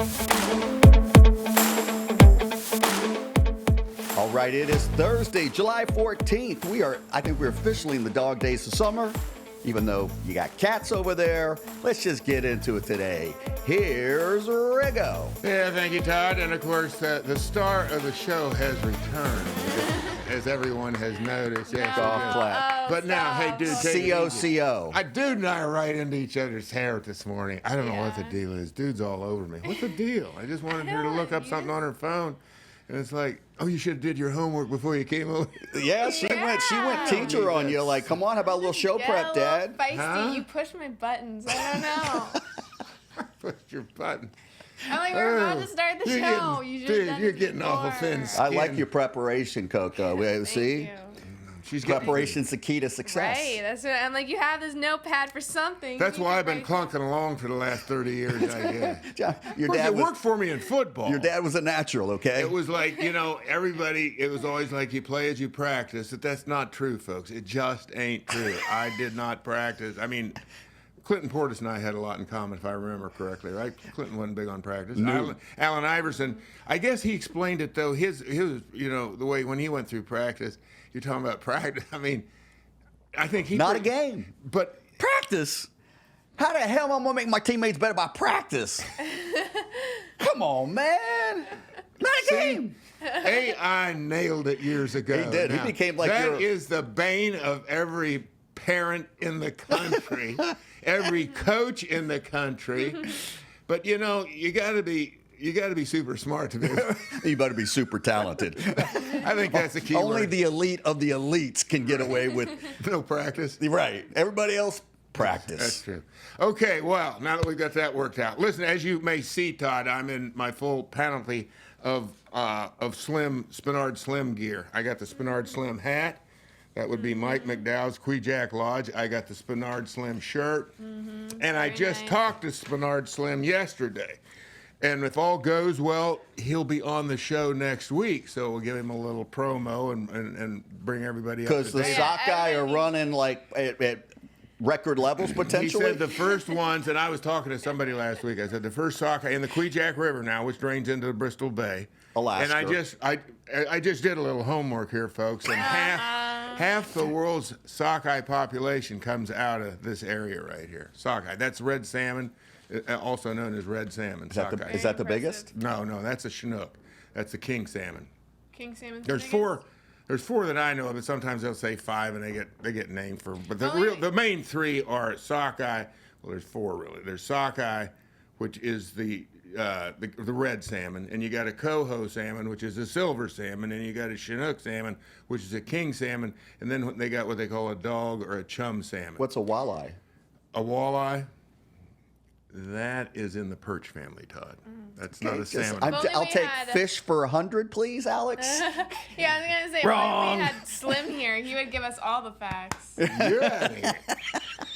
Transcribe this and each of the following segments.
All right, it is Thursday, July 14th. I think we're officially in the dog days of summer, even though you got cats over there. Let's just get into it today. Here's Riggo. Yeah, thank you, Todd. And of course, the star of the show has returned, as everyone has noticed. Yes, Golf clap. But now, hey, dude, take it easy. C-O-C-O. Dude and I are right into each other's hair this morning. I don't know what the deal is. Dude's all over me. What's the deal? I just wanted her to look up something on her phone. And it's like, oh, you should have did your homework before you came over. Yeah, she went teacher on you. Like, come on, how about a little show prep, Dad? Feisty. Huh? You push my buttons. I don't know. Push your button. I'm like, we're about to start the show. You're getting awful thin skin. I like your preparation, Coco. See? You. She's Preparation's the key to success. Right, that's what I'm like. You have this notepad for something. That's You why can I've been write clunking along for the last 30 years, I guess. Your Of course, dad it worked for me in football. Your dad was a natural, okay? It was like, everybody, it was always like you play as you practice. But that's not true, folks. It just ain't true. I did not practice. I mean, Clinton Portis and I had a lot in common, if I remember correctly, right? Clinton wasn't big on practice. No. Allen Iverson, I guess he explained it, though. His the way when he went through practice, you're talking about practice. I mean, I think he... Not a game. But... Practice? How the hell am I going to make my teammates better by practice? Come on, man. Not a game. AI nailed it years ago. He did. Now, He became like that is the bane of every parent in the country, every coach in the country. But you got to be super smart to do it. You better be super talented. I think that's the key Only word. the elite of the elites can get away with. No practice. Right. Everybody else, practice. That's true. Okay, well, now that we've got that worked out. Listen, as you may see, Todd, I'm in my full panoply of Spinard Slim gear. I got the Spinard Slim hat. That would be Mike McDowell's Kviak Lodge. I got the Spinard Slim shirt. And I just talked to Spinard Slim yesterday. And if all goes well, he'll be on the show next week. So we'll give him a little promo and bring everybody up to date. Because the sockeye are running like at record levels potentially. He said the first ones, and I was talking to somebody last week. I said the first sockeye in the Kviak River now, which drains into the Bristol Bay. Alaska. And I just did a little homework here, folks. And half the world's sockeye population comes out of this area right here. Sockeye. That's red salmon, also known as red salmon. Sockeye. Is that the biggest? No, that's a Chinook. That's the king salmon. King salmon's There's the four. There's four that I know of, but sometimes they'll say five, and they get named for. But the main three are sockeye. Well, there's four really. There's sockeye, which is the red salmon, and you got a coho salmon, which is a silver salmon, and you got a Chinook salmon, which is a king salmon, and then they got what they call a dog or a chum salmon. What's a walleye? A walleye? That is in the perch family, Todd. That's not a salmon. I'll take fish for 100, please, Alex. Yeah, I was going to say, Wrong. when we had Slim here, he would give us all the facts. You're out of here.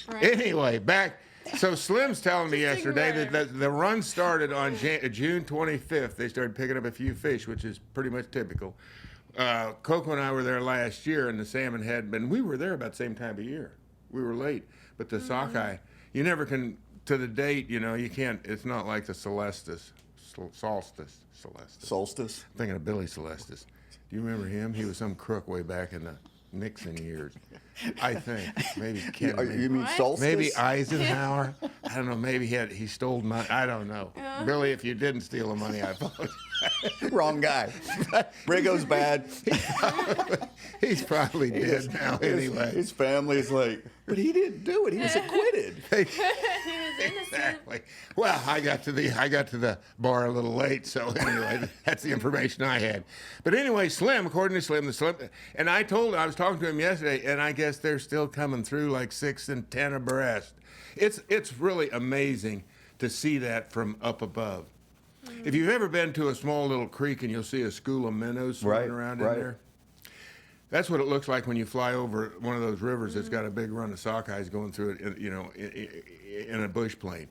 Right? Anyway, back. So Slim's telling me yesterday ignore that the run started on June 25th. They started picking up a few fish, which is pretty much typical. Coco and I were there last year, and the salmon had been. We were there about the same time of year. We were late, but the sockeye, you never can. To the date, you can't. It's not like the solstice. Solstice. I'm thinking of Billy Celestis. Do you remember him? He was some crook way back in the Nixon years. I think maybe Kennedy. You mean What? solstice? Maybe Eisenhower. I don't know. Maybe he stole money. I don't know. Billy, if you didn't steal the money, I apologize. Wrong guy. Riggo's bad. He's probably dead now anyway. His family's like, but he didn't do it. He was acquitted. He was innocent. Exactly. Well, I got to the bar a little late, so anyway, that's the information I had. But anyway, Slim, according to Slim, and I was talking to him yesterday, and I guess they're still coming through like 6 and 10 abreast. It's really amazing to see that from up above. If you've ever been to a small little creek and you'll see a school of minnows swimming around in there, that's what it looks like when you fly over one of those rivers that's got a big run of sockeyes going through it, in a bush plane.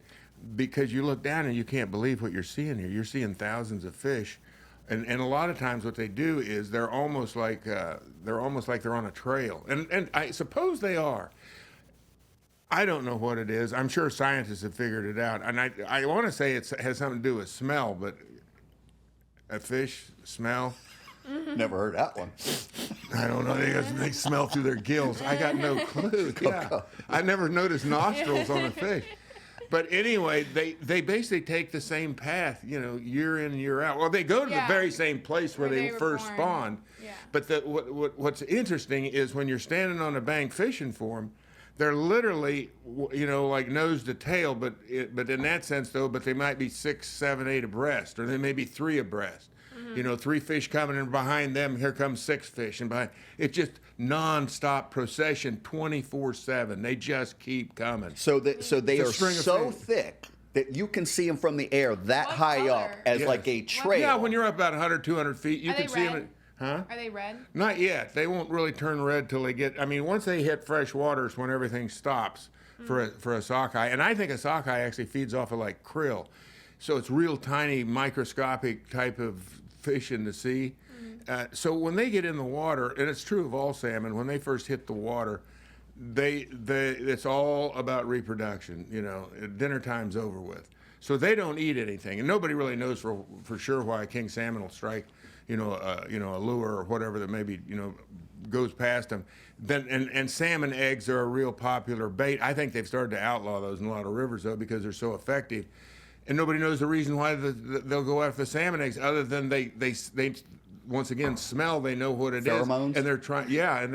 Because you look down and you can't believe what you're seeing here. You're seeing thousands of fish, and a lot of times what they do is they're almost like they're on a trail, and I suppose they are. I don't know what it is. I'm sure scientists have figured it out. And I want to say it has something to do with smell, but a fish smell? Never heard that one. I don't know. They smell through their gills. I got no clue. Yeah. I never noticed nostrils on a fish. But anyway, they basically take the same path, year in and year out. Well, they go to the very same place where they were first born. spawned. Yeah. But what's interesting is when you're standing on a bank fishing for them, they're literally, like nose to tail, but in that sense, though, but they might be 6, 7, 8 abreast, or they may be 3 abreast. 3 fish coming in behind them, here comes 6 fish, and behind. It's just nonstop procession, 24/7. They just keep coming. So they are string of so fish. thick that you can see them from the air that What high up color? as Yes. like a trail. Yeah, when you're up about 100, 200 feet, you Are can they see red? them. Huh? Are they red? Not yet. They won't really turn red till they get. I mean, once they hit fresh waters, when everything stops for a sockeye, and I think a sockeye actually feeds off of like krill, so it's real tiny, microscopic type of fish in the sea. So when they get in the water, and it's true of all salmon, when they first hit the water, it's all about reproduction. Dinner time's over with. So they don't eat anything, and nobody really knows for sure why a king salmon will strike, a lure or whatever that maybe goes past them. Then and salmon eggs are a real popular bait. I think they've started to outlaw those in a lot of rivers though because they're so effective, and nobody knows the reason why they'll go after the salmon eggs other than they once again smell. They know what it is, Pheromones? and they're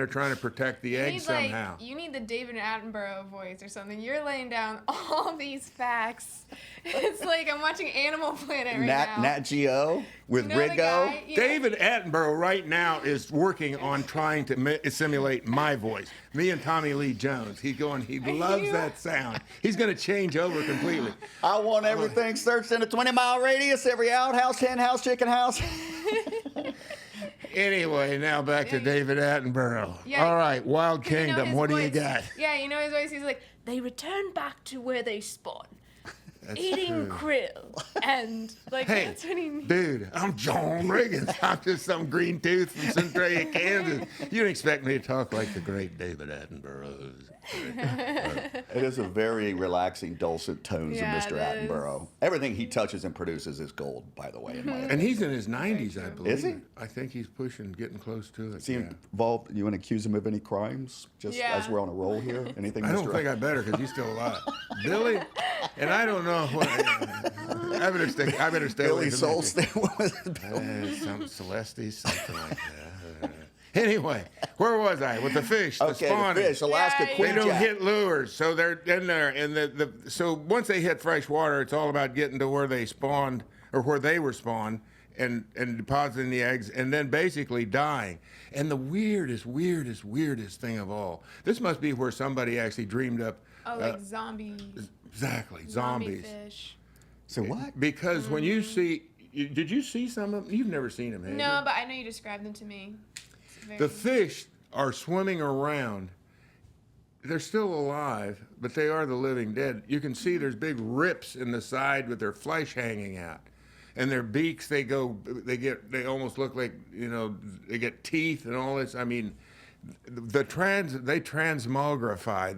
trying to protect the egg somehow. You need the David Attenborough voice or something. You're laying down all these facts. It's like I'm watching Animal Planet right now. Nat Geo with You know the Rigo. guy? David Attenborough right now is working on trying to simulate my voice. Me and Tommy Lee Jones. He loves that sound. He's going to change over completely. I want everything searched in a 20-mile radius, every outhouse, hen house, chicken house. Anyway, now back to David Attenborough. Yeah, All right, Wild Kingdom, his what do you voice. got? Yeah, his voice. He's like, they return back to where they spawn, That's eating true. krill, and Hey, that's what he means. dude, I'm John Riggins. I'm just some green tooth from Centralia, Kansas. You don't expect me to talk like the great David Attenborough. It is a very relaxing, dulcet tones Yeah, of Mr. it is. Attenborough. Everything he touches and produces is gold, by the way. In my And he's in his 90s, I believe. Is he? I think he's getting close to it. Is he yeah. involved? You want to accuse him of any crimes? Just Yeah. as we're on a roll here? Anything, I Mr. don't think I better because he's still alive. Billy, and I don't know what. I better stay away Billy from Soul that. What was it? Some Celestes, something like that. Anyway, where was I? With the fish, the Okay, spawning. the fish, Alaska Yeah, Queen They don't Jack. hit lures, so they're in there, and so once they hit fresh water, it's all about getting to where they spawned or where they were spawned, and depositing the eggs, and then basically dying. And the weirdest thing of all, this must be where somebody actually dreamed up. Like zombies. Exactly, Zombie zombies. fish. So what? Because when you see, did you see some of them? You've never seen them, have you? No, but I know you described them to me. It's very- The fish are swimming around. They're still alive, but they are the living dead. You can see there's big rips in the side with their flesh hanging out. And their beaks, they almost look like, they get teeth and all this. I mean, they transmogrify.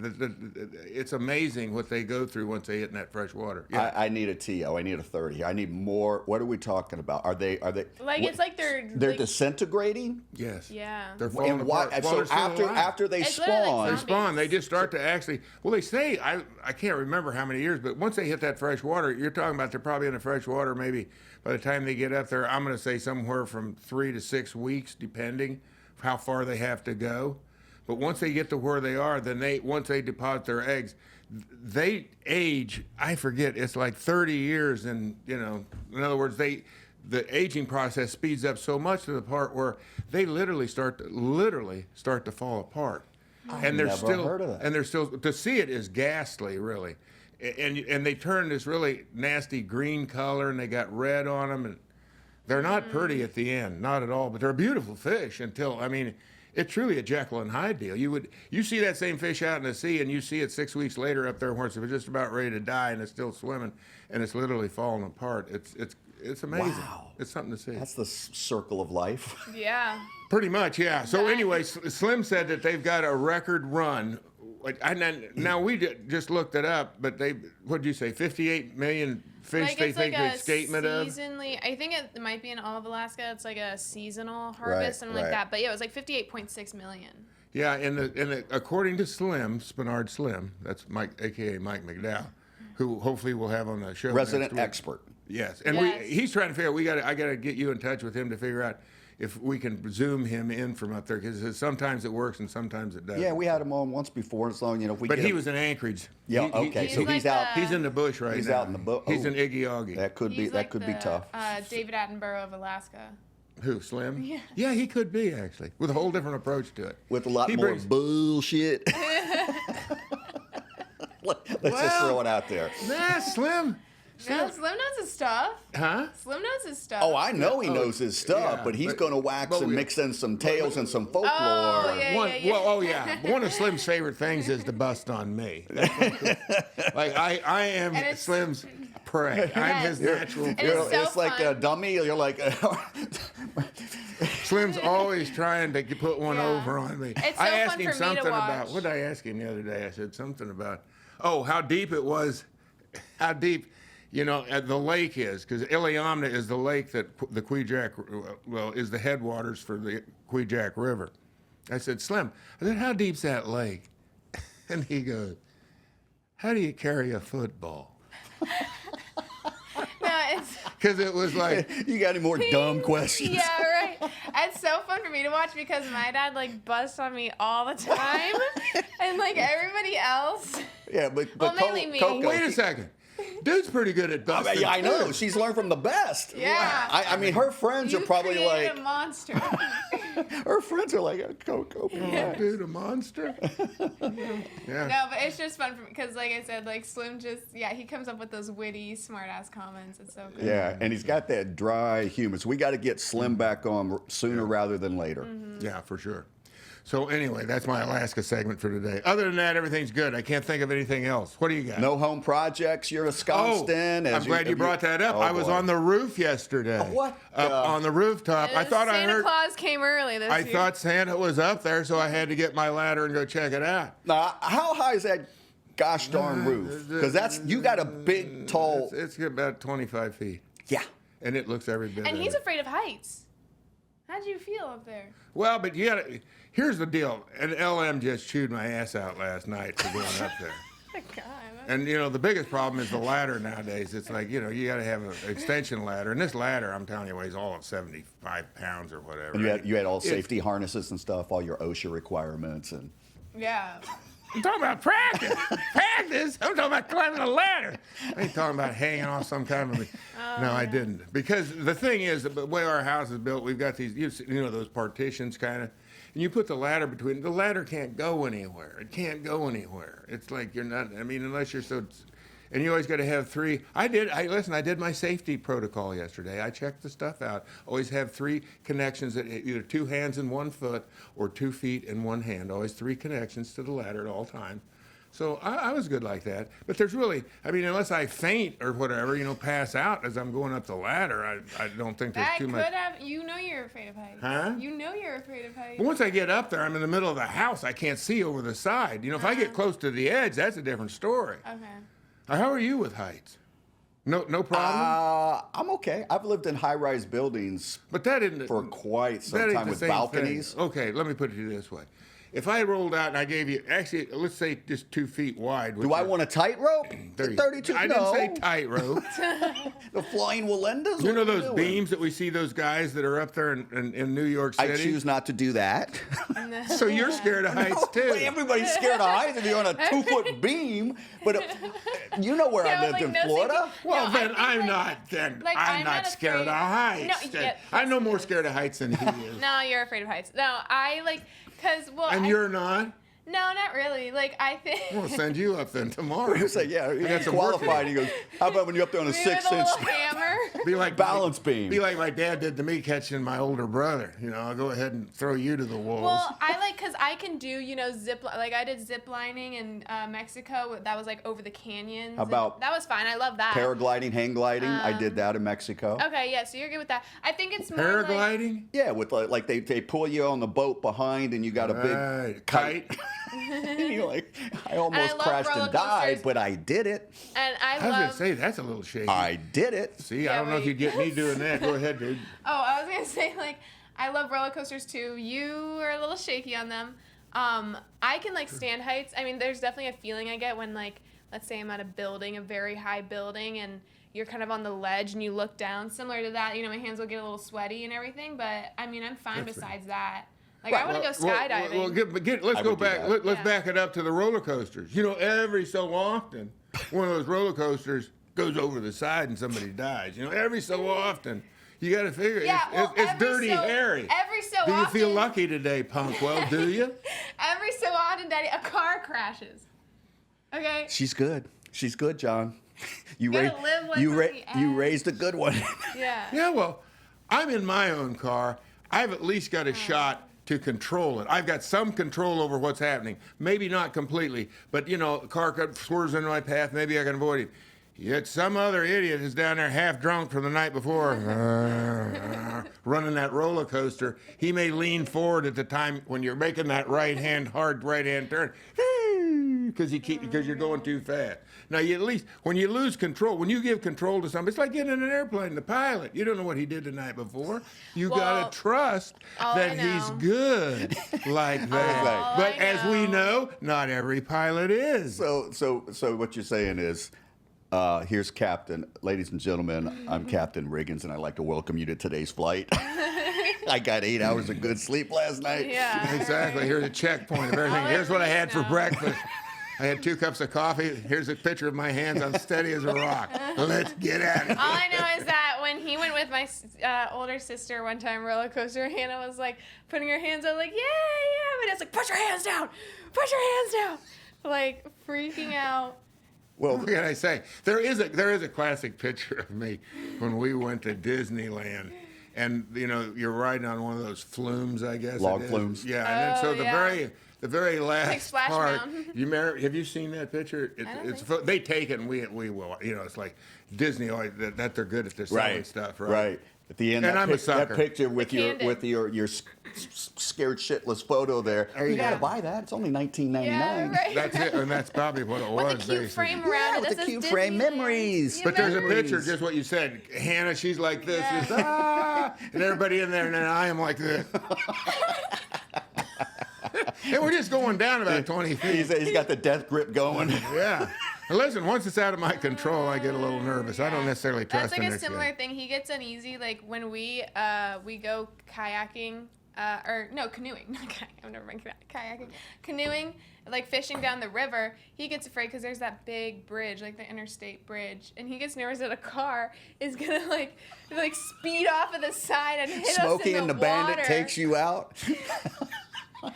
It's amazing what they go through once they hit in that fresh water. Yeah. I need a TO. I need a 30. I need more. What are we talking about? Are they like what- it's like they're they're like, disintegrating? Yes. Yeah. They're falling And why? apart. Well, So they're still after alive. they It's literally like spawn, They zombies. spawn. They just start to actually. Well, they say I can't remember how many years, but once they hit that fresh water, you're talking about they're probably in the fresh water. Maybe by the time they get up there, I'm going to say somewhere from 3 to 6 weeks, depending how far they have to go. But once they get to where they are, then once they deposit their eggs, they age. I forget. It's like 30 years, and in other words, the aging process speeds up so much to the part where they literally start to fall apart. And they're never still, heard of that. and they're still, to see it is ghastly, really. And they turn this really nasty green color, and they got red on them, and they're not pretty at the end, not at all. But they're beautiful fish it's truly a Jekyll and Hyde deal. You see that same fish out in the sea, and you see it 6 weeks later up there where it's just about ready to die, and it's still swimming, and it's literally falling apart. It's amazing. Wow. It's something to see. that's the circle of life. Yeah. Pretty much, yeah. So anyway, Slim said that they've got a record run Now we just looked it up, but what'd you say? 58 million fish Like they it's think like the a escapement of. seasonally. I think it might be in all of Alaska. It's like a seasonal harvest, something like that. But yeah, it was like 58.6 million. Yeah, and according to Slim, Spinard Slim, that's Mike, aka Mike McDowell, who hopefully we'll have on the show. Resident next week. expert. Yes, and Yes. he's trying to figure. I got to get you in touch with him to figure out if we can zoom him in from up there, because sometimes it works and sometimes it doesn't. Yeah, we had him on once before. As long, if we. But get he him, was in Anchorage. Yeah. Okay. he's So like he's out. He's in the bush right He's now. out in the bush. He's in Iggy Oggy. That could be. He's That like could be tough. David Attenborough of Alaska. Who, Slim? Yeah. Yeah, he could be, actually, with a whole different approach to it. With a lot He more brings- bullshit. Let's just throw it out there. Nah, Slim. No, Slim knows his stuff. Huh? Slim knows his stuff. Oh, I know he knows his stuff, yeah, but he's but- going to wax but and we- mix in some tales and some folklore. Oh, yeah. Well, one of Slim's favorite things is to bust on me. Like I am And it's- Slim's prey. I'm his natural. And it's so It's like a fun. dummy. You're like, Slim's always trying to put one Yeah. over on me. It's so I asked fun him for me to something about watch. what did I ask him the other day? I said something about how deep it was, how deep. The lake is, because Iliamna is the lake that the Kvichak, is the headwaters for the Kvichak River. I said, Slim, how deep's that lake? And he goes, how do you carry a football? No, it's. Because it was like, you got any more dumb questions? Yeah, right. It's so fun for me to watch because my dad busts on me all the time, and everybody else. Yeah, but Well, mainly me. Coco, wait a second. Dude's pretty good at busting. I know. too. She's learned from the best. Yeah. I mean, her friends You are probably created like, a monster. her friends are like, Coco. Oh, dude, a monster. Yeah. No, but it's just fun for me because, like I said, Slim he comes up with those witty, smart-ass comments. It's so good. Yeah, and he's got that dry humor. So we got to get Slim back on sooner rather than later. Yeah, for sure. So anyway, that's my Alaska segment for today. Other than that, everything's good. I can't think of anything else. What do you got? No home projects. You're ensconced in. I'm glad you brought that up. Oh, I was boy. on the roof yesterday. What? Up on the rooftop. I thought I Santa heard. Claus came early this I year. thought Santa was up there, so I had to get my ladder and go check it out. Now, how high is that gosh darn roof? Because you got a big, tall. It's about 25 feet, Yeah. and it looks every bit. And of he's it. afraid of heights. How'd you feel up there? Well, but you got to. Here's the deal. And LM just chewed my ass out last night for going up there. God. And the biggest problem is the ladder nowadays. It's like you got to have an extension ladder, and this ladder, I'm telling you, weighs all of 75 pounds or whatever. And you had all safety harnesses and stuff, all your OSHA requirements, and Yeah. I'm talking about practice. Practice. I'm talking about climbing a ladder. I ain't talking about hanging off some kind of. No, I didn't. Because the thing is, the way our house is built, we've got these, those partitions kind of, and you put the ladder between. The ladder can't go anywhere. It can't go anywhere. It's like you're not. I mean, unless you're so. And you always got to have three. I did my safety protocol yesterday. I checked the stuff out. Always have three connections, at either two hands and 1 foot or 2 feet and 1 hand. Always three connections to the ladder at all times. So I was good like that. But there's really, unless I faint or whatever, pass out as I'm going up the ladder, I don't think there's That too could much. have. You know you're afraid of heights. Huh? You know you're afraid of heights. But once I get up there, I'm in the middle of the house. I can't see over the side. If I get close to the edge, that's a different story. Okay. How are you with heights? No problem? I'm okay. I've lived in high-rise buildings But that isn't for quite some that ain't time the with same balconies. thing. Okay, let me put it to you this way. If I rolled out and I gave you, actually, let's say just 2 feet wide. Do I want a tightrope? There you- 32? I no. didn't say tightrope. The flying Walendas? You know What are those doing? beams that we see those guys that are up there in New York I City? choose not to do that. So you're scared of heights too. But everybody's scared of heights if you're on a 2-foot beam. But you know where I Yeah, lived in no Florida? safety- Well, No, I then think, I'm like- not. Then like, I'm I'm not not scared of afraid- heights. No, yeah, I'm no more scared of heights than he is. No, you're afraid of heights. No, And you're not. No, not really. I think. We'll send you up then tomorrow. He was like, yeah, got he's some work to qualified. He goes, how about when you're up there on a Maybe with a 6-inch little hammer. Be like balance beam? Be like my dad did to me catching my older brother. I'll go ahead and throw you to the wolves. Well, I because I can do, like I did zip lining in Mexico. That was like over the canyons. How about that was fine. I love that. paragliding, hang gliding? I did that in Mexico. Okay, yeah, so you're good with that. I think it's more Paragliding? Yeah, with like they pull you on the boat behind, and you got a big kite. And you're like, I almost love crashed roller and died, coasters. but I did it. And I I was going love. to say, that's a little shaky. I did it. See, Yeah, I don't know if wait. you'd get me doing that. Go ahead, dude. Oh, I was gonna say like I love roller coasters too. You are a little shaky on them. I can like stand heights. I mean, there's definitely a feeling I get when like, let's say I'm at a building, a very high building, and you're kind of on the ledge and you look down. Similar to that, my hands will get a little sweaty and everything. But I mean, I'm fine besides that. Like I want to go skydiving. Let's go would do back. that. Let's Yeah. back it up to the roller coasters. Every so often, one of those roller coasters goes over the side and somebody dies. Every so often. You got to figure Yeah, well, it's every Dirty so- Harry. every so Do you feel often- lucky today, punk? Well, do you? Every so often, Daddy, a car crashes. Okay. She's good. She's good, John. You gotta ra- live, like, you on ra- the you edge. raised a good one. Yeah. Yeah, well, I'm in my own car. I've at least got a shot to control it. I've got some control over what's happening. Maybe not completely, but a car swerves into my path. Maybe I can avoid it. Yet some other idiot is down there half drunk from the night before, running that roller coaster. He may lean forward at the time when you're making that hard right hand turn, because you're going too fast. Now, at least when you lose control, when you give control to somebody, it's like getting in an airplane. The pilot, you don't know what he did the night before. You Well, gotta trust I that he's know. good like that. But I as we know. know, not every pilot is. So what you're saying is, here's Captain. Ladies and gentlemen, I'm Captain Riggins, and I'd like to welcome you to today's flight. I got 8 hours of good sleep last night. Yeah. Exactly. Here's a checkpoint of everything. All I Here's what I need had to for know. breakfast. I had 2 cups of coffee. Here's a picture of my hands. I'm steady as a rock. Let's get at it. All I know is that when he went with my older sister one time roller coaster, Hannah was like putting her hands up, like, yeah, but it's like, put your hands down, like freaking out. Well, What can I say? There is a classic picture of me when we went to Disneyland. And you're riding on one of those flumes, I guess. Log it is. flumes. Yeah, and then so yeah. the very last Splash part. Mountain. Have you seen that picture? They take it and we will. It's like Disney. That they're good at their selling stuff, right? Right. At the end, And I'm a that sucker. picture with The your candid. with your scared shitless photo there. You gotta buy that. It's only $19.99. Yeah, right. That's it, and that's probably what it was. With a cute basically. frame around it. with that the says cute frame Disneyland. memories. Yeah, But there's a Memories. picture, just what you said. Hannah, she's like this, Yeah. just, and everybody in there, and then I am like this. And we're just going down about 20 feet. He's got the death grip going. Yeah. And listen, once it's out of my control, I get a little nervous. I don't necessarily trust That's like in a their similar kid. thing. He gets uneasy like when we go kayaking canoeing. Not kayaking. I've never been kayaking. Canoeing, like fishing down the river. He gets afraid because there's that big bridge, like the interstate bridge, and he gets nervous that a car is gonna like speed off of the side and hit Smokey us in and the the Bandit water. takes you out.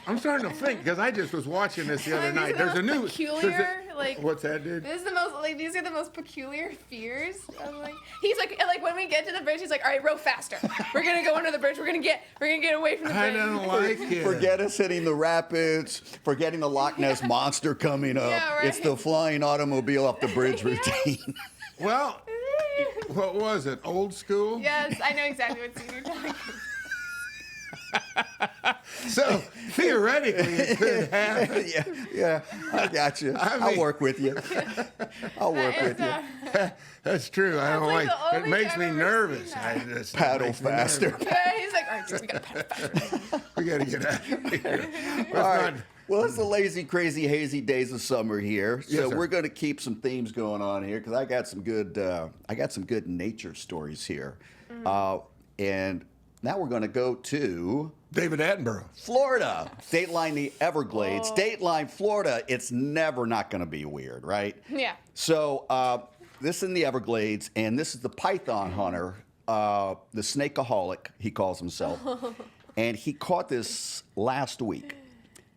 I'm starting to think, because I just was watching this the other These night. are There's the a most new. peculiar, like. What's that, dude? This is the most these are the most peculiar fears. I'm like, he's like when we get to the bridge, he's like, all right, row faster. We're gonna go under the bridge. We're gonna get away from the I bridge. don't like it. Forget us hitting the rapids. Forgetting the Loch Ness monster coming up. Yeah, right. It's the flying automobile up the bridge routine. Well, what was it? Old school? Yes, I know exactly what scene you're talking about. So theoretically, it could happen. yeah, I got you. I'll mean- work with you. I'll work with you. That's true. I don't like like. the It only makes time me I've ever nervous. seen that. It Paddle makes me faster. nervous. Yeah, he's like, all right, Jason, we gotta paddle faster. We got to get out of here. Let's All right. not- Well, it's the lazy, crazy, hazy days of summer here, so Yes, sir. we're going to keep some themes going on here because I got some good nature stories here, and now we're going to go to David Attenborough. Florida, Dateline the Everglades, Dateline Florida. It's never not going to be weird, right? Yeah. So this is in the Everglades, and this is the python hunter, the snakeaholic, he calls himself, and he caught this last week.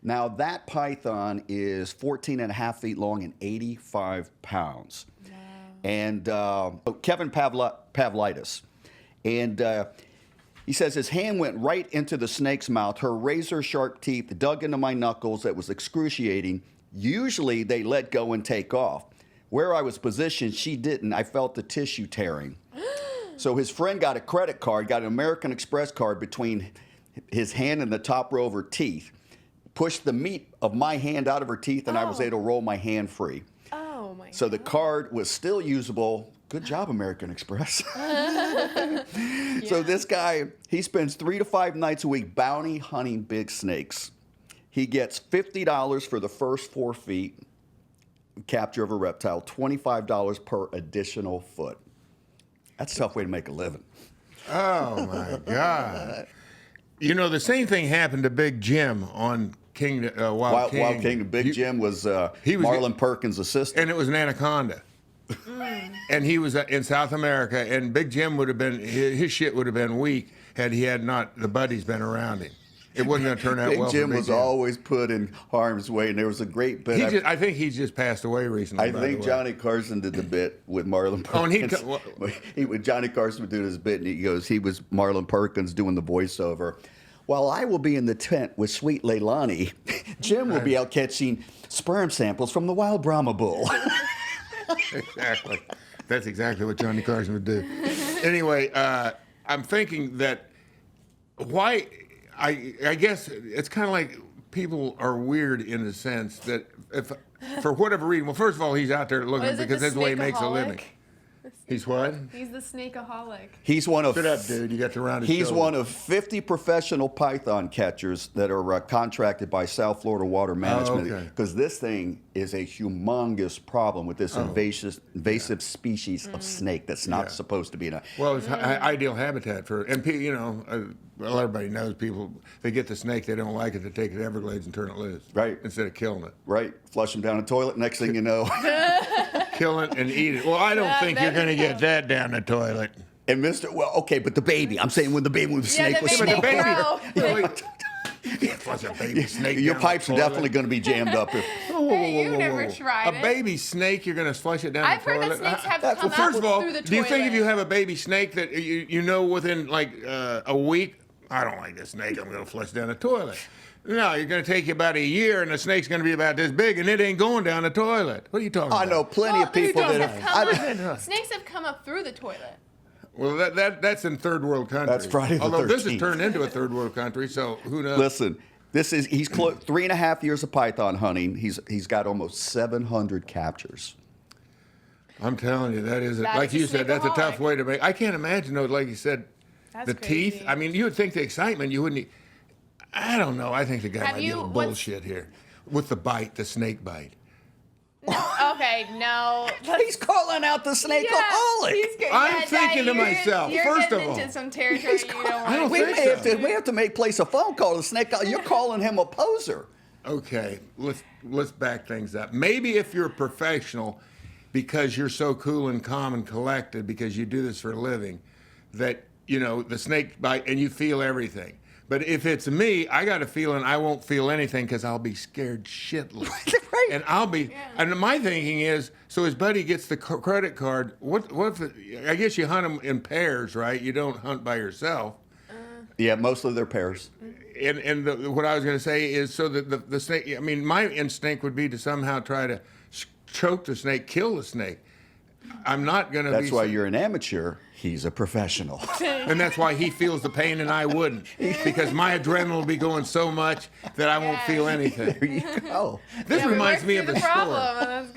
Now, that python is 14 and a half feet long and 85 pounds. And Kevin Pavlitis. And, He says his hand went right into the snake's mouth. Her razor-sharp teeth dug into my knuckles. That was excruciating. Usually they let go and take off. Where I was positioned, she didn't. I felt the tissue tearing. So his friend got a credit card, got an American Express card between his hand and the top row of her teeth, pushed the meat of my hand out of her teeth, and I was able to roll my hand free. Oh, my So God. the card was still usable. Good job, American Express. So this guy, he spends 3 to 5 nights a week bounty hunting big snakes. He gets $50 for the first 4 feet capture of a reptile, $25 per additional foot. That's a tough way to make a living. Oh my God! You know, the same thing happened to Big Jim on Wild King. Wild King. Big Jim was, he was Marlon Perkins' assistant. and it was an anaconda. And he was in South America, and Big Jim would have been, his shit would have been weak had he had not the buddies been around him. It wasn't going to turn out Big well. Jim for Big was Jim. always put in harm's way, and there was a great bit. I think he's just passed away recently. I think Johnny Carson did the bit with Marlon Oh, and Perkins. Johnny Carson would do this bit, and he was Marlon Perkins doing the voiceover. While I will be in the tent with sweet Leilani, Jim will be out catching sperm samples from the wild Brahma bull. Exactly. That's exactly what Johnny Carson would do. Anyway, I'm thinking that why I guess it's kind of like people are weird in the sense that if for whatever reason, well, first of all, he's out there What looking is it, because the that's the way he makes a snakeaholic? living. He's what? He's the snakeaholic. He's one of Sit up, dude. You got the rounded He's shoulder. one of 50 professional python catchers that are contracted by South Florida Water Management okay. because this thing is a humongous problem with this invasive species of snake that's not supposed to be in a. Well, it's ideal habitat for, and well, everybody knows people, they get the snake, they don't like it, they take it to Everglades and turn it loose. Right. Instead of killing it. Right, flush them down the toilet. Next thing you know, Kill it and eat it. Well, I don't think you're going to get that down the toilet. and Mr. Well, okay, but the baby. I'm saying when the snake the was baby small. grow. You can't flush a baby snake Your down pipes the are toilet. definitely going to be jammed up. Hey, you never tried A it. baby snake, you're going to flush it down I've the heard toilet? that snakes have That's- to come well, out First of all, through the do you think if toilet. you have a baby snake that you know within like a week, I don't like this snake, I'm going to flush down the toilet? No, you're going to take you about a year, and the snake's going to be about this big, and it ain't going down the toilet. What are you talking I about? know plenty Well, of people snakes that have have. come up- snakes have come up through the toilet. Well, that's in third world countries. That's Friday the Although this has 13th. turned into a third world country, so who knows? Listen, he's 3.5 years of python hunting. He's got almost 700 captures. I'm telling you, that is, That like is a you said, that's a tough snakeaholic. way to make. I can't imagine, though, like you said, That's the crazy. teeth. I mean, you would think the excitement, you wouldn't. I don't know. I think the guy Have might be a you- little what's- bullshit here with the bite, the snake bite. Okay, no. He's calling out the snakeaholic. he's good. I'm thinking to myself, You're first getting of all- into some territory you don't I don't want. we think may so. have to place a phone call to the snake. You're calling him a poser. Okay, let's back things up. Maybe if you're a professional, because you're so cool and calm and collected, because you do this for a living, that the snake bite and you feel everything. But if it's me, I got a feeling I won't feel anything because I'll be scared shitless. Right. And I'll be. And my thinking is, so his buddy gets the credit card. What if? I guess you hunt them in pairs, right? You don't hunt by yourself. Yeah, mostly they're pairs. And what I was going to say is, so that the snake. I mean, my instinct would be to somehow try to choke the snake, kill the snake. I'm not going to. That's why you're an amateur. He's a professional. And that's why he feels the pain and I wouldn't, because my adrenaline will be going so much that I won't feel anything. There you go. This We reminds worked me of through a the problem, story. and that's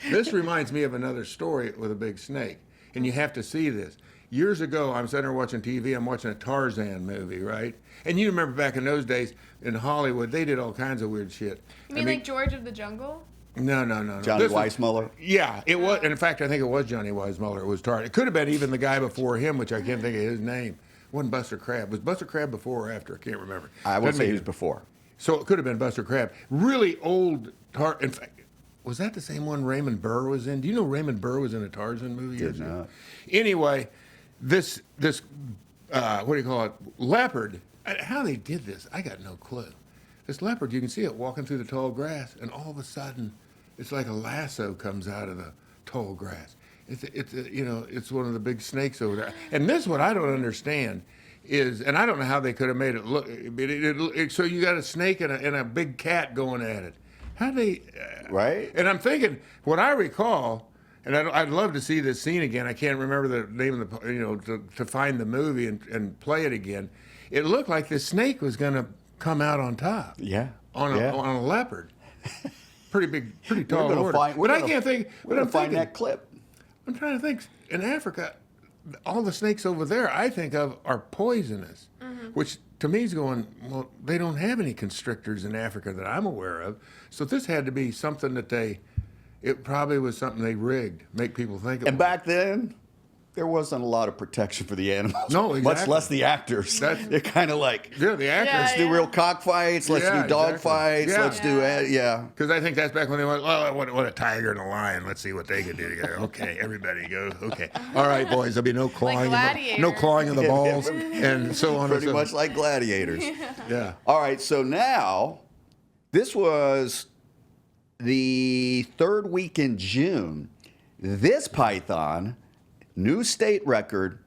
good. This reminds me of another story with a big snake, and you have to see this. Years ago, I'm sitting there watching TV. I'm watching a Tarzan movie, right? And you remember back in those days in Hollywood, they did all kinds of weird shit. You mean like George of the Jungle? No. Johnny This was- Weissmuller. Yeah, it was. And in fact, I think it was Johnny Weissmuller. It was Tarzan. It could have been even the guy before him, which I can't think of his name. It wasn't Buster Crabbe. Was Buster Crabbe before or after? I can't remember. I would Doesn't say make he was it- before. So it could have been Buster Crabbe. Really old In fact, was that the same one Raymond Burr was in? Do you know Raymond Burr was in a Tarzan movie? Did not. Anyway, this what do you call it? Leopard. How they did this, I got no clue. This leopard, you can see it walking through the tall grass, and all of a sudden, it's like a lasso comes out of the tall grass. It's one of the big snakes over there. And this is what I don't understand. is, and I don't know how they could have made it look. So you got a snake and a big cat going at it. How they? Right. And I'm thinking, what I recall, and I'd love to see this scene again. I can't remember the name of the, to find the movie and play it again. It looked like the snake was going to come out on top. Yeah. On a leopard. Pretty big, pretty tall order. I can't think. We're going to find that clip. I'm trying to think. In Africa, all the snakes over there I think of are poisonous, which to me is going, well, they don't have any constrictors in Africa that I'm aware of. So this had to be something that it probably was something they rigged, make people think of. And back then, there wasn't a lot of protection for the animals. No, exactly. Much less the actors. They're kind of like, yeah, the actors. let's do real cockfights, let's do dog fights, let's do, Because I think that's back when they went, well, what a tiger and a lion. Let's see what they can do together. Okay, everybody go. Okay. All right, boys, there'll be no clawing, no clawing of the balls, and so on. Pretty much like gladiators. Yeah. All right, so now, this was the third week in June. This python, new state record,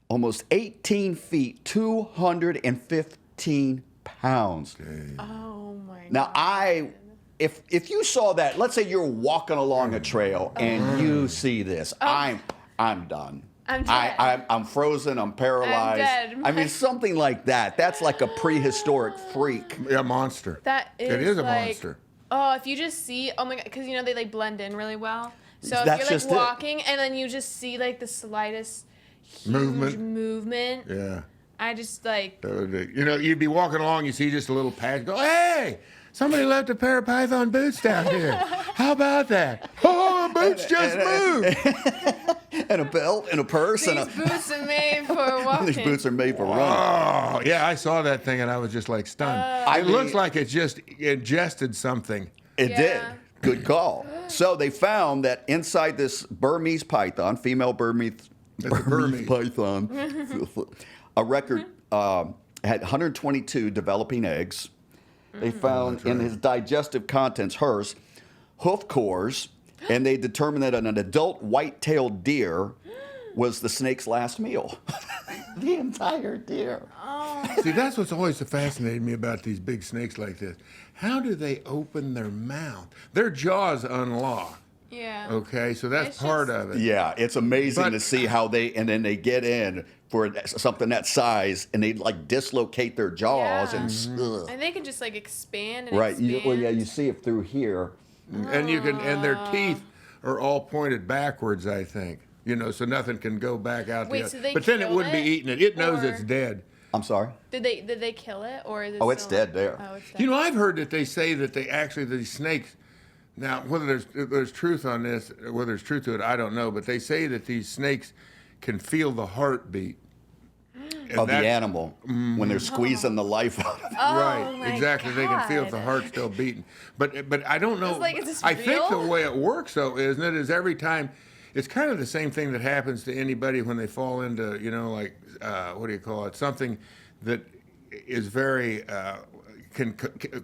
almost 18 feet, 215 pounds. Oh my God. Now if you saw that, let's say you're walking along a trail and you see this, I'm done. I'm dead. I'm frozen. I'm paralyzed. I'm dead. I mean, something like that. That's like a prehistoric freak. Yeah, monster. It is a like, monster. Oh, if you just see, oh my God, because they like blend in really well. So That's if you're just like it. walking and then you just see like the slightest huge movement. Yeah. I just like. You'd be walking along, you see just a little patch, go, hey, somebody left a pair of python boots down here. How about that? Oh, boots just moved. And a belt and a purse. These boots are made for walking. These boots are made for running. Oh, yeah, I saw that thing and I was just like stunned. It looks like it just ingested something. It did. Good call. So they found that inside this Burmese python, female Burmese python, a record had 122 developing eggs. They found in his digestive contents, hers, hoof cores, and they determined that an adult white-tailed deer was the snake's last meal. The entire deer. See, that's what's always fascinated me about these big snakes like this. How do they open their mouth? Their jaws unlock. Yeah. Okay, so that's part of it. Yeah, it's amazing to see how and then they get in for something that size, and they like dislocate their jaws and they can just like expand and right. expand. You see it through here. And and their teeth are all pointed backwards, I think. So nothing can go back out Wait, the so they But then it killed wouldn't be eating it. It knows or- it's dead. I'm sorry. Did they kill it or is it Oh, it's still dead there. Oh, it's dead. I've heard that they say that these snakes. Now, whether there's truth on this, whether there's truth to it, I don't know. But they say that these snakes can feel the heartbeat Of the animal when they're squeezing the life out of it. Right, my exactly. They can feel if the God. heart's still beating. But I don't know. It's like, is this I think the real? way it works, though, isn't it? Is every time, it's kind of the same thing that happens to anybody when they fall into, what do you call it? Something that is very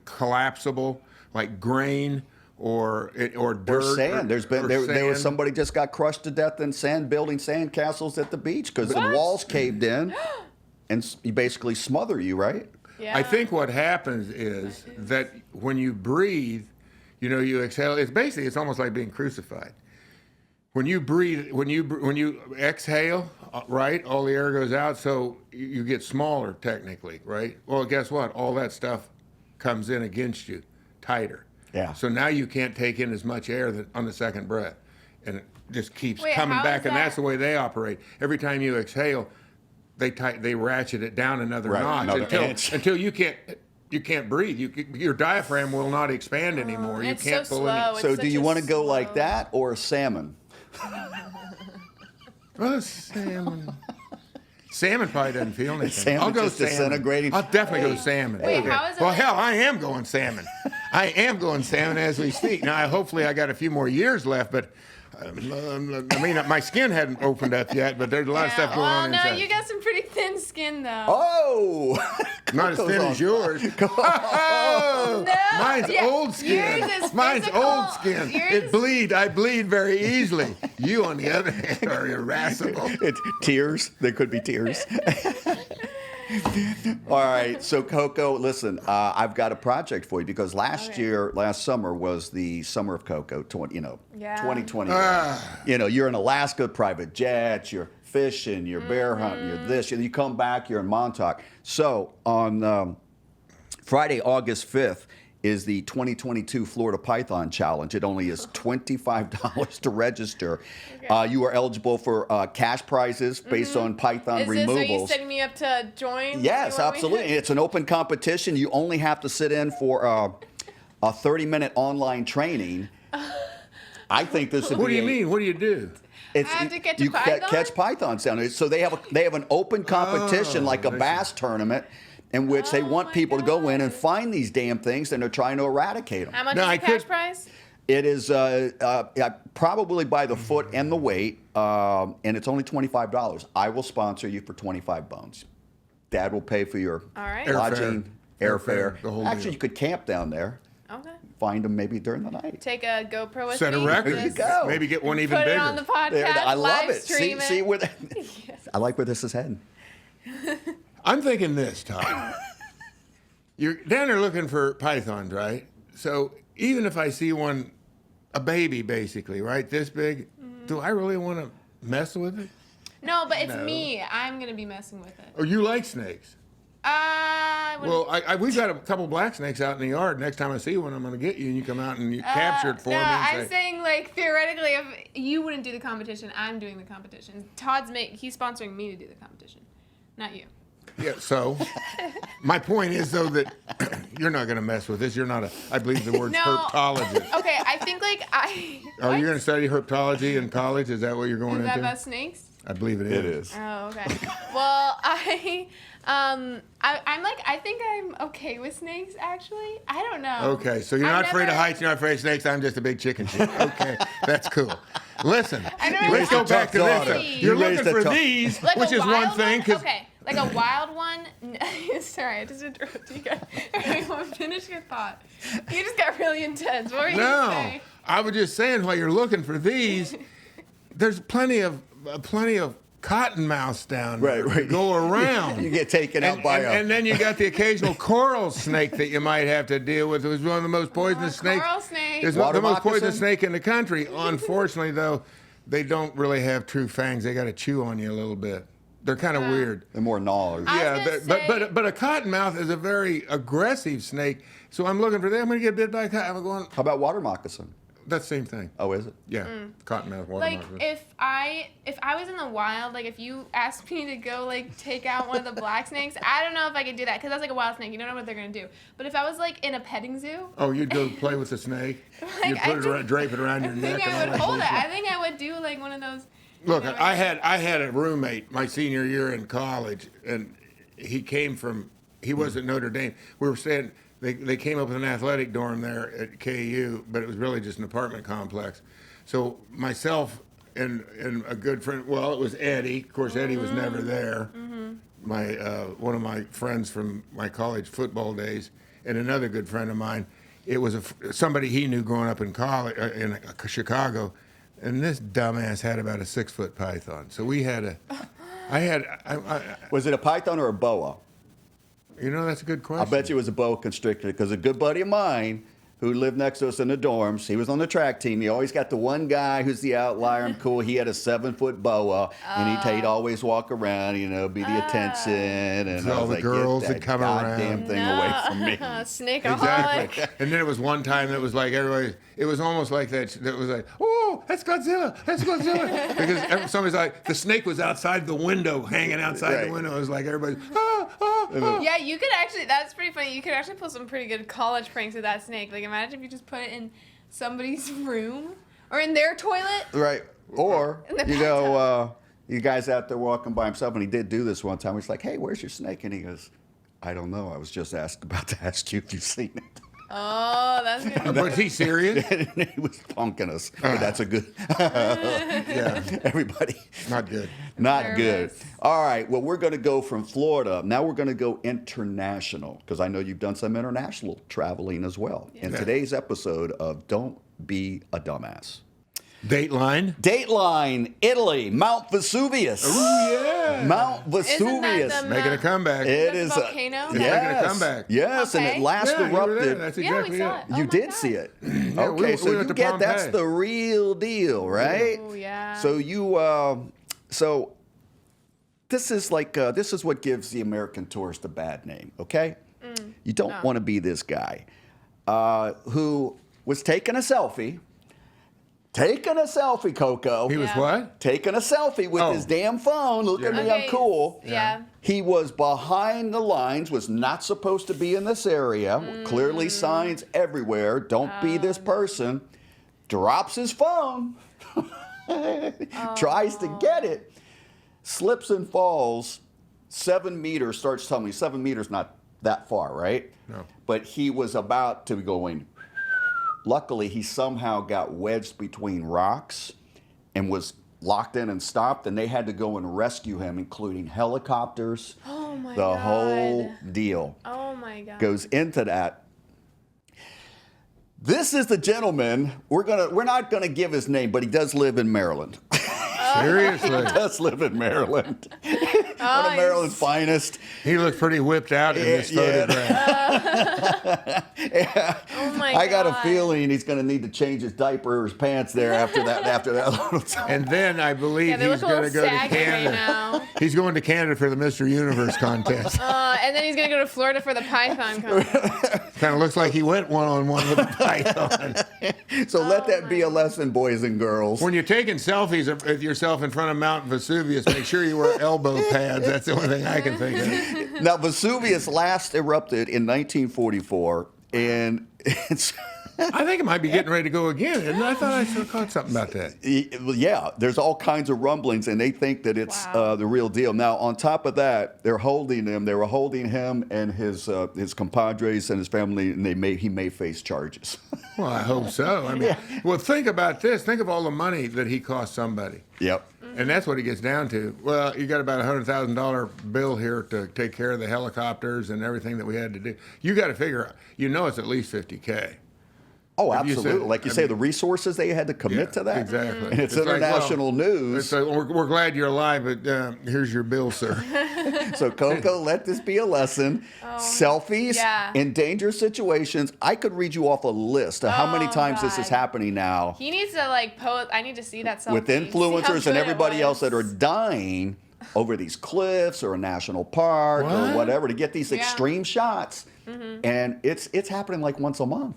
collapsible, like grain or dirt Or sand. There was sand. somebody just got crushed to death in sand building sand castles at the beach because the walls caved in and you basically smother you, right? Yeah. I think what happens is that when you breathe, you exhale. It's almost like being crucified. When you breathe, when you exhale, right, all the air goes out, so you get smaller technically, right? Well, guess what? All that stuff comes in against you, tighter. Yeah. So now you can't take in as much air on the second breath, and it just keeps Wait, coming how back, is and that? that's the way they operate. Every time you exhale, they ratchet it down another notch another until you can't breathe. Your diaphragm will not expand anymore. You it's can't so pull slow. any. It's So do such you a want to go like slow- that or salmon? Well, salmon. Salmon probably doesn't feel anything. Salmon I'll go just salmon. disintegrating. I'll definitely go salmon. Wait, how is it Well, like- hell, I am going salmon. I am going salmon as we speak. Now, hopefully, I got a few more years left, but my skin hadn't opened up yet. But there's a lot of stuff going on no, inside. you got some pretty thin skin though. Oh! Not as thin as yours. Oh, No, mine's yeah, old skin. yours is Mine's physical. old skin. Yours- I bleed very easily. You, on the other hand, are irascible. It's tears. There could be tears. All right, so Coco, listen, I've got a project for you because last summer was the summer of Coco, 2020. You're in Alaska, private jets, you're fishing, you're bear hunting, you're this, you come back, you're in Montauk. So on Friday, August 5th, is the 2022 Florida Python Challenge. It only is $25 to register. Okay. You are eligible for cash prizes based on python removals. Are you setting me up to join? Yes, absolutely. It's an open competition. You only have to sit in for a 30-minute online training. I think this would be. What do you mean? What do you do? I have to catch a you python? catch pythons down there. So they have an open competition like a bass tournament, in which they want people to go in and find these damn things, and they're trying to eradicate them. How much is the cash prize? It is probably by the foot and the weight, and it's only $25. I will sponsor you for 25 bones. Dad will pay for your lodging, airfare. The whole Actually, deal. you could camp down there. Okay. Find them maybe during the night. Take a GoPro with Set me. a record. There you go. Maybe get one even Put bigger. it on the podcast. There, I love live it. Stream See it. where I like where this is heading. I'm thinking this, Todd. You're down there looking for pythons, right? So even if I see one, a baby basically, right, this big, do I really want to mess with it? No, but it's No. me. I'm gonna be messing with it. Or you like snakes? Well, we've got a couple black snakes out in the yard. Next time I see one, I'm going to get you, and you come out and you capture it for me. And I'm say, saying like theoretically, if you wouldn't do the competition, I'm doing the competition. He's sponsoring me to do the competition, not you. yeah. So my point is though that you're not going to mess with this. You're not I believe the word's No. herpetologist. Okay, I think like Are you going to study herpetology in college? Is that what you're going Is that into? about snakes? I believe it is. It is. Oh, okay. Well, I'm like, I think I'm okay with snakes, actually. I don't know. Okay, so you're not afraid of heights, you're not afraid of snakes. I'm just a big chicken shit. Okay, that's cool. Listen, I know let's go it's back to tough this. daughter. You're You raised looking a for tough- these, Like which a is one wild thing. one? Okay, like a wild one. Sorry, I just interrupted you guys. Finish your thought. You just got really intense. What were you No, gonna say? I was just saying while you're looking for these, there's plenty of cottonmouths down there Right. to go around. You get taken out by and then you got the occasional coral snake that you might have to deal with. It was one of the most poisonous snakes. Coral snake. It's Water the most poisonous moccasin? snake in the country. Unfortunately, though, they don't really have true fangs. They got to chew on you a little bit. They're kind of weird. They're more gnawers. I was Yeah, gonna but a cottonmouth is a very aggressive snake. So I'm looking for that. I'm going to get bit by a cotton. I'm going, How about water moccasin? that's the same thing. Oh, is it? Yeah, cottonmouth, water Like moccasin. if I was in the wild, like if you asked me to go like take out one of the black snakes, I don't know if I could do that because that's like a wild snake. You don't know what they're gonna do. But if I was like in a petting zoo, Oh, you'd go play with the snake? Like, You'd put it around, drape it around your I neck? think and I all would that hold it. bullshit? I think I would do like one of those. Look, you know, I had a roommate my senior year in college, and he wasn't Notre Dame. We were staying. They came up with an athletic dorm there at KU, but it was really just an apartment complex. So myself and a good friend, well, it was Eddie. Of course, Eddie was never there. My one of my friends from my college football days, and another good friend of mine. It was somebody he knew growing up in college in Chicago, and this dumbass had about a 6-foot python. So we had Was it a python or a boa? you know, that's a good I question. bet you it was a boa constrictor because a good buddy of mine who lived next to us in the dorms, he was on the track team. He always got the one guy who's the outlier and cool. He had a 7-foot boa, and he'd always walk around, be the attention. And So I all was the like, girls get would that come goddamn around. thing away from me. Snakeaholic. Exactly. And then it was one time that was like everybody. It was almost like that was like, oh, that's Godzilla, that's Godzilla, because somebody's like, the snake was outside the window, hanging outside Right. the window. It was like everybody, ah. Yeah, you could actually. That's pretty funny. You could actually pull some pretty good college pranks with that snake. Like, imagine if you just put it in somebody's room or in their toilet. Right. Or In the you go, you guys out there walking by himself, and he did do this one time. He's like, hey, where's your snake? And he goes, I don't know. I was just about to ask you if you've seen it. Oh, that's good. Was he serious? And he was punking us. But that's a good. Yeah, Everybody. not good. Not good. Nervous. All right. Well, we're going to go from Florida. Now we're going to go international because I know you've done some international traveling as well. In Yeah. today's episode of Don't Be a Dumbass. Dateline. Dateline, Italy, Mount Vesuvius. Oh, yeah. Mount Vesuvius. Isn't that Making a comeback. It the is volcano? It's making a comeback. Yes, and Okay. it last Yeah, you were there. erupted. That's Yeah, we exactly saw it. it. Oh You my did God. see it. we Okay, so went you to get that's Pompeii. the real deal, right? Oh, yeah. So you so this is like this is what gives the American tourist a bad name, okay? You don't want to be this guy who was taking a selfie. Taking a selfie, Coco. He was Yeah. what? Taking a selfie with his damn phone. Look at me, I'm Okay, cool. Yeah. He was behind the lines, was not supposed to be in this area. Clearly signs everywhere. Don't be this person. Drops his phone. Tries to get it. Slips and falls. 7 meters, starts telling me 7 meters not that far, right? No. But he was about to go in. Luckily, he somehow got wedged between rocks and was locked in and stopped, and they had to go and rescue him, including helicopters. Oh my the God. whole deal Oh my God. goes into that. This is the gentleman. We're not gonna give his name, but he does live in Maryland. Seriously. Does live in Maryland. One of Maryland's finest. He looked pretty whipped out in this Yeah. photograph. Oh my I got a God. feeling he's going to need to change his diaper or his pants there after that. After that little time. And then I believe Yeah, they he's look a going to little go to saggy right Canada. now. He's going to Canada for the Mr. Universe contest. And then he's gonna go to Florida for the Python contest. Kind of looks like he went one-on-one with a python. So let that be a lesson, boys and girls. When you're taking selfies of yourself in front of Mount Vesuvius, make sure you wear elbow pads. That's the only thing I can think of. Now, Vesuvius last erupted in 1944, and it's. I think it might be getting ready to go again. And I thought I saw caught something about that. Yeah, there's all kinds of rumblings, and they think that it's Wow. the real deal. Now, on top of that, they're holding him. They were holding him and his compadres and his family, and he may face charges. Well, I hope so. I mean, well, think about this. Think of all the money that he cost somebody. Yep. And that's what it gets down to. Well, you got about a $100,000 bill here to take care of the helicopters and everything that we had to do. You got to figure, it's at least $50K. Oh, If you said- absolutely. Like you I say, mean- the resources they had to commit to that. Exactly. And it's like, well, international news. It's like, we're glad you're alive, but here's your bill, sir. So, Coco, let this be a lesson. Selfies yeah. in dangerous situations. I could read you off a list of how many times this is God. happening now He needs to post. I need to see that selfie. with see how influencers good and it everybody else that are was. dying over these cliffs or a national park or What? whatever to get these Yeah. extreme shots. And it's happening like once a month.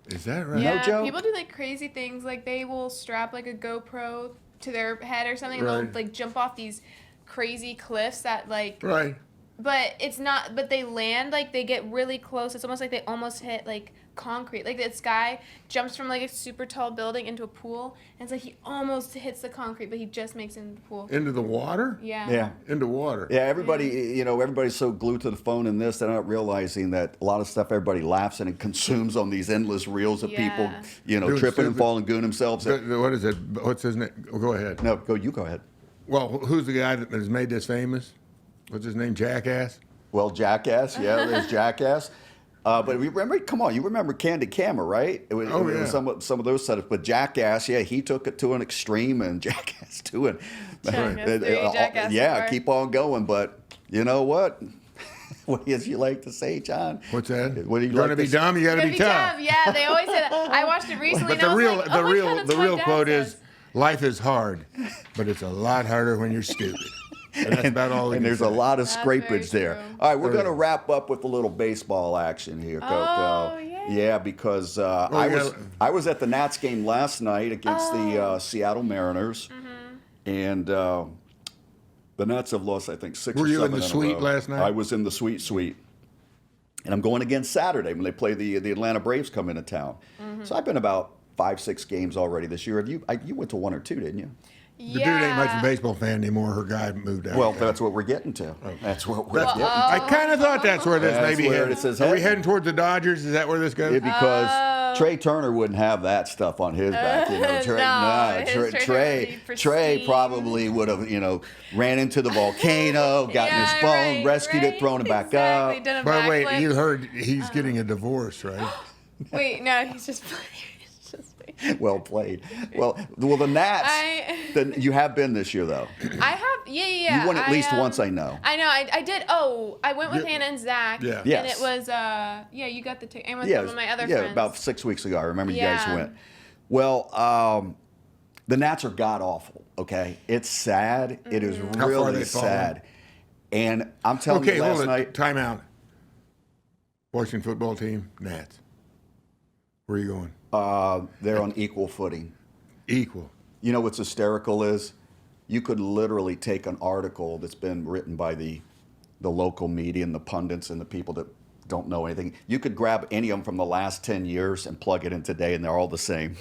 Is that right? No Yeah, joke. people do crazy things. Like they will strap a GoPro to their head or something, and Right. they'll jump off these crazy cliffs that Right. But it's not. But they land they get really close. It's almost like they almost hit concrete. Like this guy jumps from a super tall building into a pool, and it's like he almost hits the concrete, but he just makes it into the pool. Into the water? Yeah. Yeah. Into water. Yeah, everybody, everybody's so glued to the phone and this, they're not realizing that a lot of stuff everybody laughs at and consumes on these endless reels of people, Yeah. tripping and stupid- falling, gooning themselves. What is it? What's his name? Oh, go ahead. No, you go ahead. Well, who's the guy that has made this famous? What's his name? Jackass? Well, Jackass, yeah, there's Jackass. But you remember Candid Camera, right? It was yeah. some of those setups. But Jackass, yeah, he took it to an extreme, and Jackass to it. Jackass 3, Jackass yeah, 4. keep on going. But you know what? What do you like to say, John? What's that? What do you You're like gonna be to say? dumb. You got to be tough. Yeah, they always say that. I watched it recently. But and the I was real, like, the oh my real, God, that's the what real Dad quote says. is, "Life is hard, but it's a lot harder when you're stupid." And that's about all. we And can there's a say. lot of That's scrapage very there. true. All right, we're Oh, going to yeah. wrap up with a little baseball action here, Coco. Oh, yay. Yeah, because you gotta- I was at the Nats game last night against the Oh. Seattle Mariners, Mm-hmm. and the Nats have lost, I think, 6 Were or you 7 in the a suite row. last night? I was in the suite. And I'm going again Saturday when they play the Atlanta Braves come into town. Mm-hmm. So I've been about 5-6 games already this year. You went to 1 or 2, didn't you? The dude ain't much of a baseball fan anymore. Her guy moved out. Well, that's what we're getting to. That's what we're That's- getting to. I kind of thought that's where this That's maybe where headed. this is Are we heading. heading towards the Dodgers? Is that where this goes? Yeah, because Trea Turner wouldn't have that stuff on his back. No, his Trea would be Trey pristine. probably would have, ran into the volcano, gotten his Yeah, phone, right, rescued right. it, thrown it back Exactly, up. done a But wait, backflip. you heard he's getting a divorce, right? Wait, no, he's just playing. He's just playing. Well played. Well, the Nats. You have been this year though. I have. Yeah. You won at least once, I know. I know. I did. Oh, I went with Hannah and Zach. Yeah. And Yes. it was. You got the ticket. And with some of my other friends. Yeah, about 6 weeks ago. I remember you guys Yeah. went. Well, the Nats are god awful. Okay, it's sad. It is How far really they fallen? sad. And I'm telling Okay, you, last hold it. night. Time out. Washington football team, Nats. Where are you going? They're on equal footing. Equal. You know what's hysterical is you could literally take an article that's been written by the local media and the pundits and the people that don't know anything. You could grab any of them from the last 10 years and plug it in today, and they're all the same.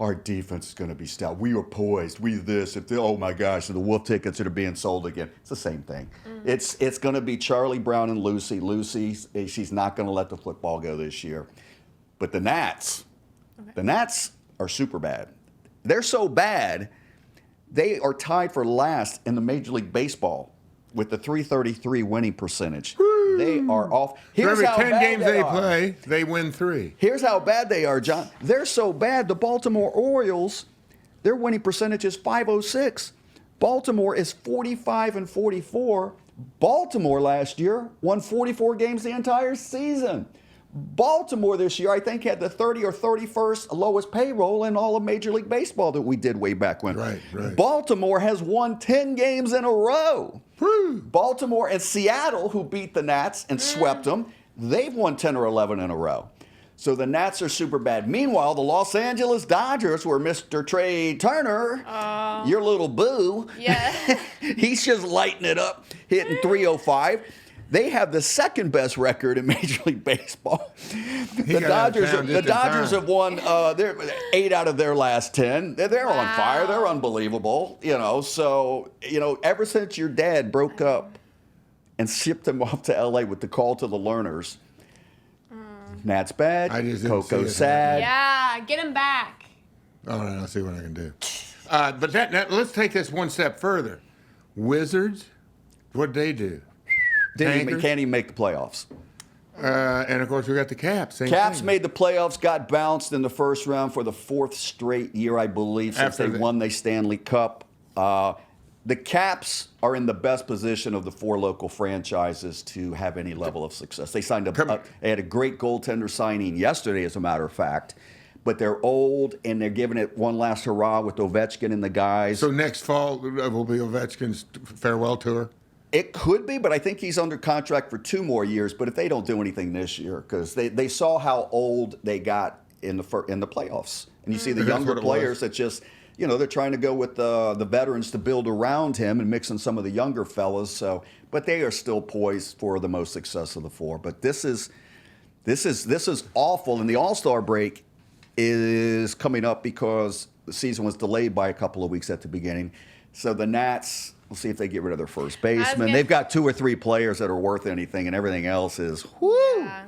Our defense is going to be stout. We are poised. We this. Oh my gosh, the wolf tickets that are being sold again. It's the same thing. It's going to be Charlie Brown and Lucy. Lucy, she's not going to let the football go this year. But the Nats are super bad. They're so bad, they are tied for last in the Major League Baseball with the .333 winning percentage. Woo. They are off. For every 10 bad games they are. play, they win 3. Here's how bad they are, John. They're so bad, the Baltimore Orioles, their winning percentage is .506. Baltimore is 45-44. Baltimore last year won 44 games the entire season. Baltimore this year, I think, had the 30 or 31st lowest payroll in all of Major League Baseball that we did way back when. Right. Baltimore has won 10 games in a row. Woo. Baltimore and Seattle, who beat the Nats and swept them, they've won 10 or 11 in a row. So the Nats are super bad. Meanwhile, the Los Angeles Dodgers, where Mr. Trea Turner, your little boo, Yeah. he's just lighting it up, hitting .305. They have the second best record in Major League Baseball. The Dodgers have won 8 out of their last 10. They're on fire. They're unbelievable. So ever since your dad broke up and shipped him off to L.A. with the call to the learners, Nat's bad. Coco's sad. Yeah, get him back. All right, I'll see what I can do. But let's take this one step further. Wizards, what'd they do? Can't even make the playoffs. And of course, we got the Caps. Caps made the playoffs, got bounced in the first round for the 4th straight year, I believe, since they won the Stanley Cup. The Caps are in the best position of the 4 local franchises to have any level of success. They had a great goaltender signing yesterday, as a matter of fact. But they're old, and they're giving it one last hurrah with Ovechkin and the guys. So next fall will be Ovechkin's farewell tour? It could be, but I think he's under contract for 2 more years. But if they don't do anything this year, because they saw how old they got in the playoffs, and you see the younger players that just, they're trying to go with the veterans to build around him and mix in some of the younger fellas. So, but they are still poised for the most success of the 4. But this is awful, and the All-Star break is coming up because the season was delayed by a couple of weeks at the beginning. So the Nats. We'll see if they get rid of their first baseman. They've got 2 or 3 players that are worth anything, and everything else is whoo. Yeah.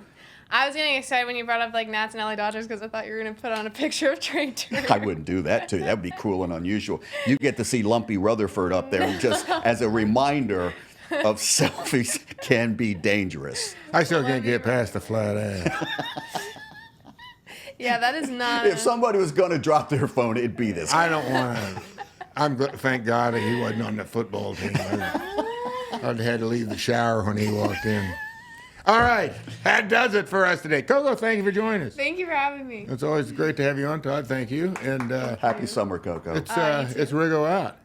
I was getting excited when you brought up Nats and LA Dodgers because I thought you were going to put on a picture of Trea Turner. I wouldn't do that to you. That would be cruel and unusual. You get to see Lumpy Rutherford up there just as a reminder of selfies can be dangerous. I still can't get past the flat ass. Yeah, that is not. If somebody was going to drop their phone, it'd be this. I don't want to. Thank God he wasn't on the football team. I'd had to leave the shower when he walked in. All right, that does it for us today. Coco, thank you for joining us. Thank you for having me. It's always great to have you on, Todd. Thank you. And happy summer, Coco. It's Rigo out.